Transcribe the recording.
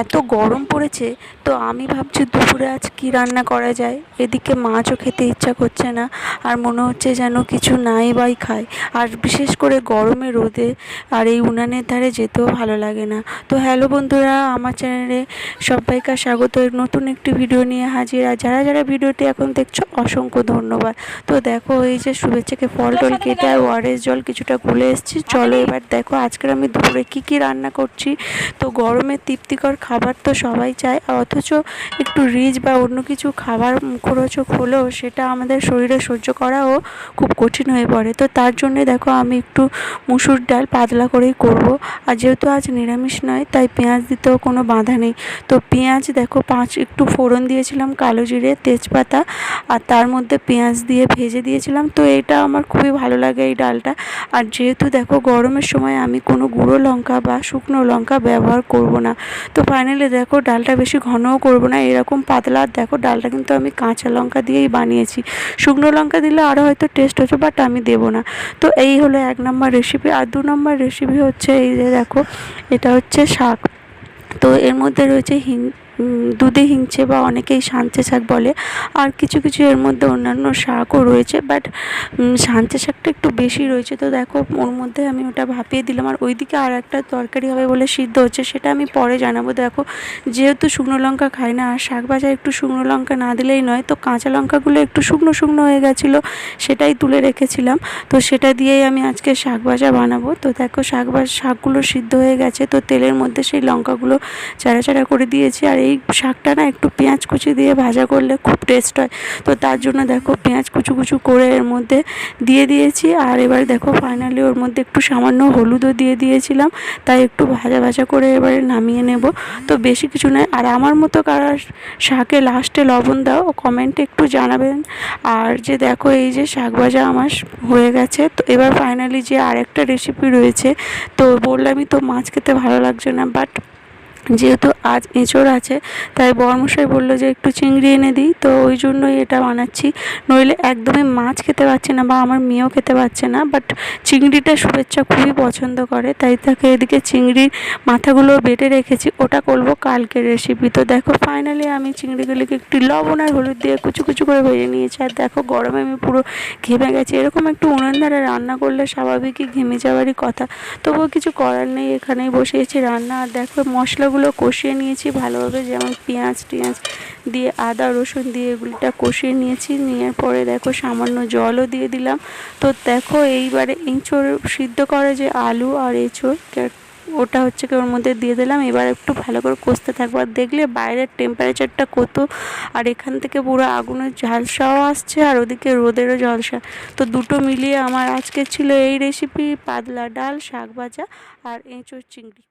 এত গরম পড়েছে, তো আমি ভাবছি দুপুরে আজ কী রান্না করা যায়। এদিকে মাছও খেতে ইচ্ছা করছে না, আর মনে হচ্ছে যেন কিছু নাই বাই খাই। আর বিশেষ করে গরমে রোদে আর এই উনানের ধারে যেতেও ভালো লাগে না। তো হ্যালো বন্ধুরা, আমার চ্যানেলে সবাইকে স্বাগত। নতুন একটি ভিডিও নিয়ে হাজির। আর যারা যারা ভিডিওটি এখন দেখছো অসংখ্য ধন্যবাদ। তো দেখো, এই যে শুভেচ্ছাকে ফল টল কেটে আর ওয়ারেস জল কিছুটা গুলে এসেছি। চলো এবার দেখো আজকের আমি দুপুরে কী রান্না করছি। তো গরমে তৃপ্তিকর খাবার তো সবাই চায়, অথচ একটু রিচ বা অন্য কিছু খাবার মুখরোচক হলেও সেটা আমাদের শরীরে সহ্য করাও খুব কঠিন হয়ে পড়ে। তো তার জন্যে দেখো আমি একটু মুসুর ডাল পাতলা করেই করব। আর যেহেতু আজ নিরামিষ নয়, তাই পেঁয়াজ দিতেও কোনো বাধা নেই। তো পেঁয়াজ দেখো একটু ফোড়ন দিয়েছিলাম, কালো জিরে তেজপাতা, আর তার মধ্যে পেঁয়াজ দিয়ে ভেজে দিয়েছিলাম। তো এটা আমার খুবই ভালো লাগে এই ডালটা। আর যেহেতু দেখো গরমের সময় আমি কোনো গুঁড়ো লঙ্কা বা শুকনো লঙ্কা ব্যবহার করব না। তো ফাইনালি দেখো ডালটা বেশি ঘনও করব না, এরকম পাতলা। আর দেখো ডালটা কিন্তু আমি কাঁচা লঙ্কা দিয়েই বানিয়েছি, শুকনো লঙ্কা দিলে আরও হয়তো টেস্ট হতো, বাট আমি দেবো না। তো এই হলো 1 নম্বর রেসিপি। আর 2 নম্বর রেসিপি হচ্ছে এই যে দেখো, এটা হচ্ছে শাক। তো এর মধ্যে রয়েছে দুধে হিংচে বা অনেকেই সাঞ্চে শাক বলে, আর কিছু কিছু এর মধ্যে অন্যান্য শাকও রয়েছে, বাট সাঞ্চে শাকটা একটু বেশি রয়েছে। তো দেখো ওর মধ্যে আমি ওটা ভাপিয়ে দিলাম। আর ওইদিকে আর একটা তরকারি হবে বলে সিদ্ধ হচ্ছে, সেটা আমি পরে জানাবো। দেখো যেহেতু শুকনো লঙ্কা খাই না, আর শাক ভাজা একটু শুকনো লঙ্কা না দিলেই নয়, তো কাঁচা লঙ্কাগুলো একটু শুকনো শুকনো হয়ে গেছিলো, সেটাই তুলে রেখেছিলাম। তো সেটা দিয়েই আমি আজকে শাক ভাজা বানাবো। তো দেখো শাকগুলো সিদ্ধ হয়ে গেছে, তো তেলের মধ্যে সেই লঙ্কাগুলো চাড়া চাড়া করে দিয়েছি। আর এই শাকটা না একটু পেঁয়াজ কুচি দিয়ে ভাজা করলে খুব টেস্ট হয়। তো তার জন্য দেখো পেঁয়াজ কুচু কুচু করে এর মধ্যে দিয়ে দিয়েছি। আর এবার দেখো ফাইনালি ওর মধ্যে একটু সামান্য হলুদও দিয়ে দিয়েছিলাম, তাই একটু ভাজা ভাজা করে এবারে নামিয়ে নেব। তো বেশি কিছু নয়। আর আমার মতো কারা শাকে লাস্টে লবণ দাও, কমেন্টে একটু জানাবেন। আর যে দেখো এই যে শাক ভাজা আমার হয়ে গেছে। তো এবার ফাইনালি যে আরেকটা রেসিপি রয়েছে, তো বললামই তো মাছ খেতে ভালো লাগছে না, বাট যেহেতু আজ এঁচোড় আছে, তাই বরমশাই বললো যে একটু চিংড়ি এনে দিই। তো ওই জন্যই এটা বানাচ্ছি, নইলে একদমই মাছ খেতে পারছে না বা আমার মেয়েও খেতে পারছে না। বাট চিংড়িটা শুভেচ্ছা খুবই পছন্দ করে, তাই তাকে এদিকে চিংড়ির মাথাগুলো বেটে রেখেছি, ওটা করবো কালকের রেসিপি। তো দেখো ফাইনালি আমি চিংড়িগুলিকে একটু লবণ আর হলুদ দিয়ে কুচু কুচু করে ভেজে নিয়েছি। আর দেখো গরমে আমি পুরো ঘেমে গেছি। এরকম একটু উনুন ধারে রান্না করলে স্বাভাবিকই ঘেমে যাওয়ারই কথা, তবুও কিছু করার নেই, এখানেই বসিয়েছি রান্না। আর দেখো মশলাগুলো কষিয়ে নিয়েছি ভালোভাবে, যেমন পেঁয়াজ টিয়াজ দিয়ে আদা রসুন দিয়ে এগুলিটা কষিয়ে নিয়েছি। নেওয়ার পরে দেখো সামান্য জলও দিয়ে দিলাম। তো দেখো এইবারে এঁচোড় সিদ্ধ করে যে আলু আর এঁচোড়, ওটা হচ্ছে কি ওর মধ্যে দিয়ে দিলাম। এবার একটু ভালো করে কষতে থাকবো। আর দেখলে বাইরের টেম্পারেচারটা কত, আর এখান থেকে পুরো আগুনের ঝালসাও আসছে, আর ওদিকে রোদেরও ঝলসা। তো দুটো মিলিয়ে আমার আজকে ছিল এই রেসিপি, পাতলা ডাল, শাক ভাজা আর এঁচোড় চিংড়ি।